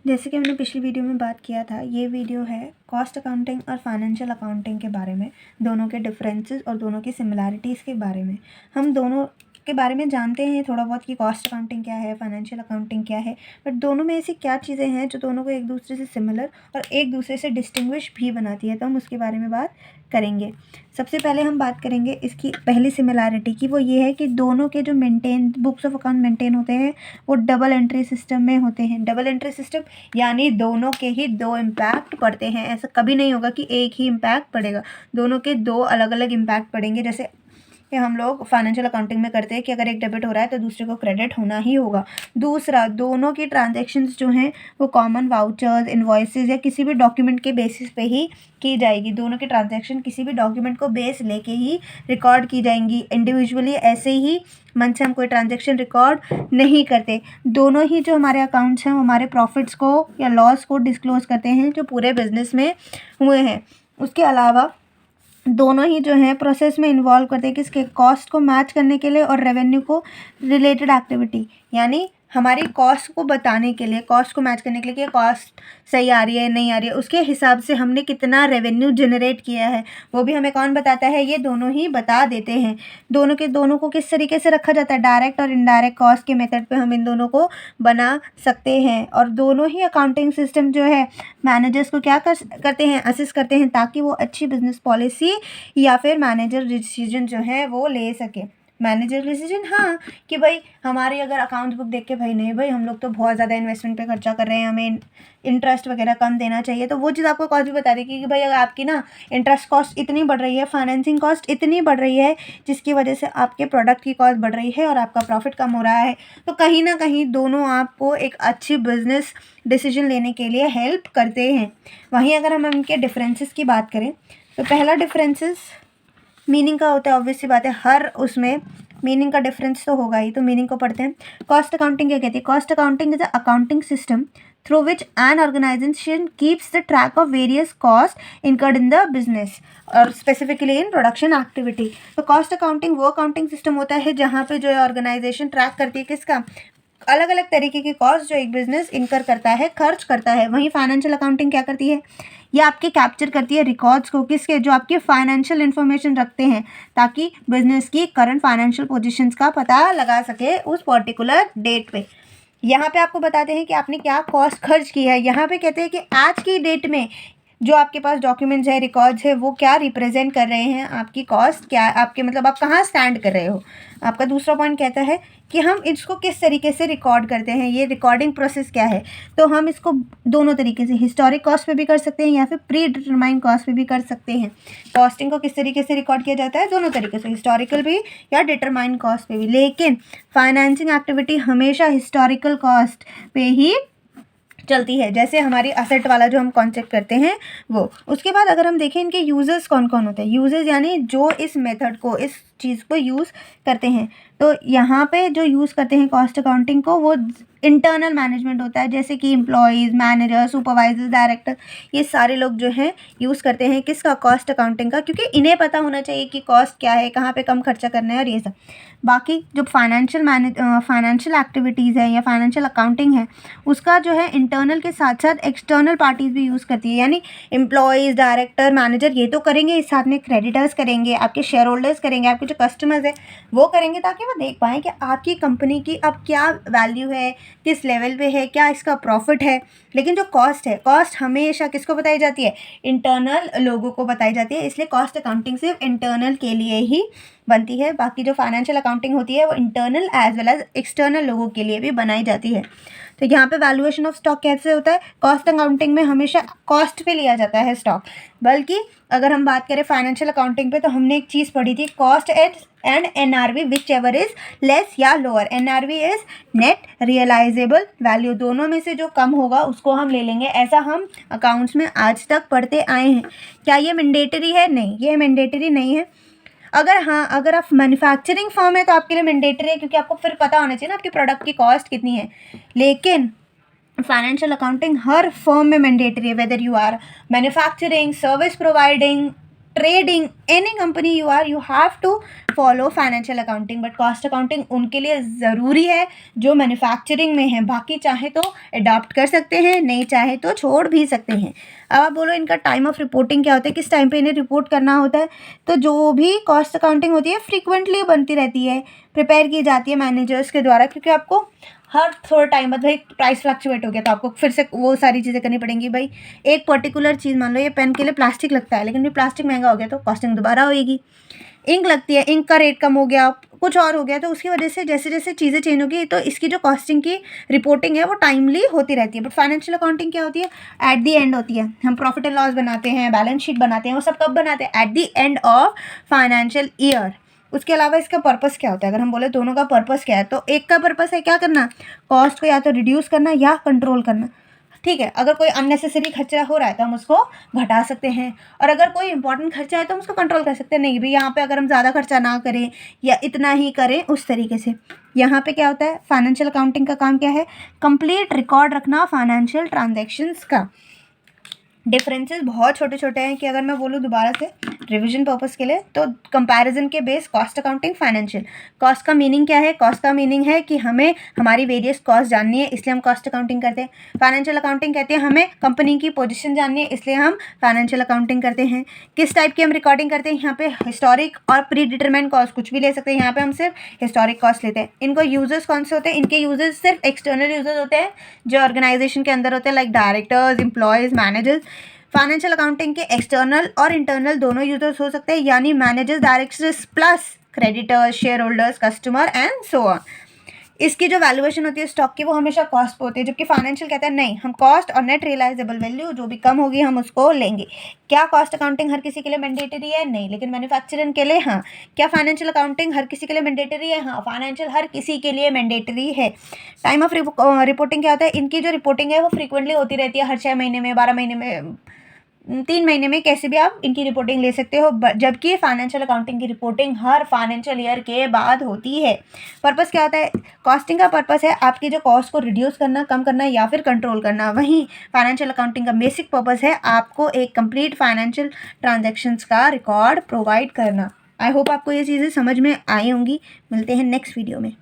जैसे कि हमने पिछली वीडियो में बात किया था, ये वीडियो है कॉस्ट अकाउंटिंग और फाइनेंशियल अकाउंटिंग के बारे में, दोनों के डिफरेंसेस और दोनों की सिमिलैरिटीज़ के बारे में। हम दोनों के बारे में जानते हैं थोड़ा बहुत कि कॉस्ट अकाउंटिंग क्या है, फाइनेंशियल अकाउंटिंग क्या है, बट दोनों में ऐसी क्या चीज़ें हैं जो दोनों को एक दूसरे से सिमिलर और एक दूसरे से डिस्टिंग्विश भी बनाती है, तो हम उसके बारे में बात करेंगे। सबसे पहले हम बात करेंगे इसकी पहली सिमिलैरिटी की, वो ये है कि दोनों के जो बुक्स ऑफ अकाउंट मेंटेन होते हैं वो डबल एंट्री सिस्टम में होते हैं। डबल एंट्री सिस्टम यानी दोनों के ही दो इम्पैक्ट पड़ते हैं। ऐसा कभी नहीं होगा कि एक ही इम्पैक्ट पड़ेगा, दोनों के दो अलग अलग इम्पैक्ट पड़ेंगे। जैसे कि हम लोग फाइनेंशियल अकाउंटिंग में करते हैं कि अगर एक डेबिट हो रहा है तो दूसरे को क्रेडिट होना ही होगा। दूसरा, दोनों की ट्रांजैक्शंस जो हैं वो कॉमन वाउचर्स, इनवॉइसेस या किसी भी डॉक्यूमेंट के बेसिस पे ही की जाएगी। दोनों की ट्रांजैक्शन किसी भी डॉक्यूमेंट को बेस लेके ही रिकॉर्ड की जाएंगी। इंडिविजुअली ऐसे ही मन से हम कोई ट्रांजैक्शन रिकॉर्ड नहीं करते। दोनों ही जो हमारे अकाउंट्स हैं वो हमारे प्रॉफिट्स को या लॉस को डिस्क्लोज करते हैं जो पूरे बिजनेस में हुए हैं। उसके अलावा दोनों ही जो है प्रोसेस में इन्वॉल्व करते हैं किसके, कॉस्ट को मैच करने के लिए और रेवेन्यू को रिलेटेड एक्टिविटी, यानी हमारी कॉस्ट को बताने के लिए, कॉस्ट को मैच करने के लिए कि कॉस्ट सही आ रही है नहीं आ रही है, उसके हिसाब से हमने कितना रेवेन्यू जनरेट किया है वो भी हमें कौन बताता है, ये दोनों ही बता देते हैं। दोनों को किस तरीके से रखा जाता है, डायरेक्ट और इनडायरेक्ट कॉस्ट के मेथड पे हम इन दोनों को बना सकते हैं। और दोनों ही अकाउंटिंग सिस्टम जो है मैनेजर्स को क्या करते हैं, असिस्ट करते हैं ताकि वो अच्छी बिजनेस पॉलिसी या फिर मैनेजर डिसीजन जो है वो ले सके। मैनेजर डिसीजन, हाँ, कि भाई हमारी अगर अकाउंट बुक देख के भाई नहीं भाई हम लोग तो बहुत ज़्यादा इन्वेस्टमेंट पे खर्चा कर रहे हैं, हमें इंटरेस्ट वगैरह कम देना चाहिए, तो वो चीज़ आपको कॉस्ट भी बता देगी कि भाई अगर आपकी ना इंटरेस्ट कॉस्ट इतनी बढ़ रही है, फाइनेंसिंग कॉस्ट इतनी बढ़ रही है जिसकी वजह से आपके प्रोडक्ट की कॉस्ट बढ़ रही है और आपका प्रॉफिट कम हो रहा है, तो कहीं ना कहीं दोनों आपको एक अच्छी बिजनेस डिसीजन लेने के लिए हेल्प करते हैं। वहीं अगर हम इनके डिफरेंसेस की बात करें तो पहला डिफरेंसेस मीनिंग का होता है। ऑब्वियस सी बात है, हर उसमें मीनिंग का डिफरेंस तो होगा ही, तो मीनिंग को पढ़ते हैं। कॉस्ट अकाउंटिंग क्या कहती है, cost accounting is a accounting system through which an organisation keeps the track of various cost incurred in the business और स्पेसिफिकली इन प्रोडक्शन एक्टिविटी। तो कॉस्ट अकाउंटिंग वो अकाउंटिंग सिस्टम होता है जहाँ पे जो है ऑर्गेनाइजेशन ट्रैक करती है किसका, अलग अलग तरीके की कॉस्ट जो एक बिजनेस इनकर करता है, खर्च करता है। वहीं फाइनेंशियल अकाउंटिंग क्या करती है, ये आपके कैप्चर करती है रिकॉर्ड्स को, किसके, जो आपके फाइनेंशियल इन्फॉर्मेशन रखते हैं ताकि बिजनेस की करंट फाइनेंशियल पोजीशंस का पता लगा सके उस पर्टिकुलर डेट पे। यहाँ पे आपको बताते हैं कि आपने क्या कॉस्ट खर्च की है। यहाँ पे कहते हैं कि आज की डेट में जो आपके पास डॉक्यूमेंट्स है, रिकॉर्ड्स है, वो क्या रिप्रेजेंट कर रहे हैं, आपकी कॉस्ट क्या, आपके मतलब आप कहाँ स्टैंड कर रहे हो। आपका दूसरा पॉइंट कहता है कि हम इसको किस तरीके से रिकॉर्ड करते हैं, ये रिकॉर्डिंग प्रोसेस क्या है। तो हम इसको दोनों तरीके से हिस्टोरिक कॉस्ट पे भी कर सकते हैं या फिर प्री डिटरमाइंड कॉस्ट पे भी कर सकते हैं। कॉस्टिंग को किस तरीके से रिकॉर्ड किया जाता है, दोनों तरीके से, हिस्टोरिकल भी या डिटरमाइंड कॉस्ट पे भी। लेकिन फाइनेंसिंग एक्टिविटी हमेशा हिस्टोरिकल कॉस्ट पे ही चलती है, जैसे हमारी असेट वाला जो हम कॉन्सेप्ट करते हैं वो। उसके बाद अगर हम देखें इनके यूजर्स कौन कौन होते हैं, यूजर्स यानी जो इस मेथड को, इस चीज़ को यूज़ करते हैं, तो यहाँ पे जो यूज़ करते हैं कॉस्ट अकाउंटिंग को वो इंटरनल मैनेजमेंट होता है, जैसे कि एम्प्लॉयज़, मैनेजर, सुपरवाइजर, डायरेक्टर, ये सारे लोग जो हैं यूज़ करते हैं किसका, कॉस्ट अकाउंटिंग का, क्योंकि इन्हें पता होना चाहिए कि कॉस्ट क्या है, कहाँ पे कम खर्चा करना है और ये सब। बाकी जो फाइनेंशियल एक्टिविटीज़ है या फाइनेंशियल अकाउंटिंग है उसका जो है इंटरनल के साथ साथ एक्सटर्नल पार्टीज़ भी यूज़ करती है, यानी एम्प्लॉयज़, डायरेक्टर, मैनेजर ये तो करेंगे, इस साथ में क्रेडिटर्स करेंगे, आपके शेयर होल्डर्स करेंगे, आपके जो कस्टमर्स है वो करेंगे, ताकि वो देख पाएँ कि आपकी कंपनी की अब क्या वैल्यू है, किस लेवल पे है, क्या इसका प्रॉफिट है। लेकिन जो कॉस्ट है, कॉस्ट हमेशा किसको बताई जाती है, इंटरनल लोगों को बताई जाती है, इसलिए कॉस्ट अकाउंटिंग सिर्फ इंटरनल के लिए ही बनती है। बाकी जो फाइनेंशियल अकाउंटिंग होती है वो internal as well as external लोगों के लिए भी बनाई जाती है। तो यहाँ पे वैल्यूएशन ऑफ स्टॉक कैसे होता है, कॉस्ट अकाउंटिंग में हमेशा कॉस्ट पे लिया जाता है स्टॉक, बल्कि अगर हम बात करें फाइनेंशियल अकाउंटिंग पे तो हमने एक चीज़ पढ़ी थी, cost and NRV whichever is less या lower. NRV is net realisable value, दोनों में से जो कम होगा उसको हम ले लेंगे। ऐसा हम अकाउंट्स में आज तक पढ़ते आए हैं। क्या ये मैंडेटरी है, नहीं, ये मैंडेटरी नहीं है। अगर आप मैन्युफैक्चरिंग फर्म है तो आपके लिए मैंडेटरी है, क्योंकि आपको फिर पता होना चाहिए ना आपके प्रोडक्ट की कॉस्ट कितनी है। लेकिन फाइनेंशियल अकाउंटिंग हर फर्म में मैंडेटरी है, whether you are manufacturing, service providing, trading, any company you are, you have to follow financial accounting. But cost accounting उनके लिए ज़रूरी है जो मैन्युफैक्चरिंग में है, बाकी चाहे तो अडॉप्ट कर सकते हैं, नहीं चाहे तो छोड़ भी सकते हैं। अब आप बोलो इनका टाइम ऑफ रिपोर्टिंग क्या होता है, किस टाइम पे इन्हें रिपोर्ट करना होता है। तो जो भी कॉस्ट अकाउंटिंग होती है फ्रीक्वेंटली बनती रहती है, प्रिपेयर की जाती है मैनेजर्स के द्वारा, क्योंकि आपको हर थोड़ा टाइम बाद भाई प्राइस फ्लक्चुएट हो गया तो आपको फिर से वो सारी चीज़ें करनी पड़ेंगी। भाई एक पर्टिकुलर चीज़, मान लो ये पेन के लिए प्लास्टिक लगता है, लेकिन भी प्लास्टिक महंगा हो गया तो कॉस्टिंग दोबारा होएगी। इंक लगती है, इंक का रेट कम हो गया, कुछ और हो गया, तो उसकी वजह से जैसे जैसे चीज़ें चेंज होगी तो इसकी जो कॉस्टिंग की रिपोर्टिंग है वो टाइमली होती रहती है। बट फाइनेंशियल अकाउंटिंग क्या होती है, एट दी एंड होती है। हम प्रॉफिट एंड लॉस बनाते हैं, बैलेंस शीट बनाते हैं, वो सब कब बनाते हैं, at the end of financial year. उसके अलावा इसका पर्पस क्या होता है, अगर हम बोले दोनों का पर्पस क्या है, तो एक का पर्पस है क्या करना, कॉस्ट को या तो रिड्यूस करना या कंट्रोल करना। ठीक है, अगर कोई अननेसेसरी खर्चा हो रहा है तो हम उसको घटा सकते हैं, और अगर कोई इंपॉर्टेंट खर्चा है तो हम उसको कंट्रोल कर सकते हैं। नहीं भी यहाँ पे अगर हम ज़्यादा खर्चा ना करें या इतना ही करें उस तरीके से। यहाँ पे क्या होता है, फाइनेंशियल अकाउंटिंग का काम क्या है, कंप्लीट रिकॉर्ड रखना फाइनेंशियल ट्रांजैक्शंस का। डिफरेंसेस बहुत छोटे छोटे हैं कि अगर मैं बोलूँ दोबारा से रिवीजन पर्पस के लिए, तो कंपैरिजन के base cost accounting financial. Cost का मीनिंग क्या है, कॉस्ट का मीनिंग है कि हमें हमारी वेरियस कॉस्ट जाननी है, इसलिए हम कॉस्ट अकाउंटिंग करते हैं। फाइनेंशियल अकाउंटिंग कहते हैं हमें कंपनी की पोजीशन जाननी है, इसलिए हम फाइनेंशियल अकाउंटिंग करते हैं। किस टाइप की हम रिकॉर्डिंग करते हैं, यहाँ पे हिस्टोरिक और प्री डिटरमाइंड कॉस्ट कुछ भी ले सकते हैं, यहाँ पे हम सिर्फ हिस्टोरिक कॉस्ट लेते हैं। इनको यूजर्स कौन से होते हैं, इनके यूजर्स सिर्फ एक्सटर्नल यूजर्स होते हैं जो ऑर्गेनाइजेशन के अंदर होते हैं, like directors, employees, managers. Financial accounting के एक्सटर्नल और इंटरनल दोनों यूजर्स हो सकते हैं, यानी managers, directors plus creditors, share holders, customer and so on. इसकी जो वैल्यूएशन होती है स्टॉक की वो हमेशा कॉस्ट पे होती है, जबकि फाइनेंशियल कहता है नहीं, हम कॉस्ट और नेट रियलाइजेबल वैल्यू जो भी कम होगी हम उसको लेंगे। क्या कॉस्ट अकाउंटिंग हर किसी के लिए मैंडेटरी है, नहीं, लेकिन मैन्युफैक्चरिंग के लिए हाँ। क्या फाइनेंशियल अकाउंटिंग हर किसी के लिए मैंडेटरी है, हाँ, फाइनेंशियल हर किसी के लिए मैंडेटरी है। टाइम ऑफ रिपोर्टिंग क्या होता है, इनकी जो रिपोर्टिंग है वो फ्रीक्वेंटली होती रहती है, हर 6 महीने में, 12 महीने में, 3 महीने में, कैसे भी आप इनकी रिपोर्टिंग ले सकते हो। जबकि फाइनेंशियल अकाउंटिंग की रिपोर्टिंग हर फाइनेंशियल ईयर के बाद होती है। पर्पस क्या होता है, कॉस्टिंग का पर्पस है आपकी जो कॉस्ट को रिड्यूस करना, कम करना या फिर कंट्रोल करना। वहीं फाइनेंशियल अकाउंटिंग का बेसिक पर्पस है आपको एक कंप्लीट फाइनेंशियल ट्रांजैक्शंस का रिकॉर्ड प्रोवाइड करना। आई होप आपको ये चीज़ें समझ में आई होंगी। मिलते हैं नेक्स्ट वीडियो में।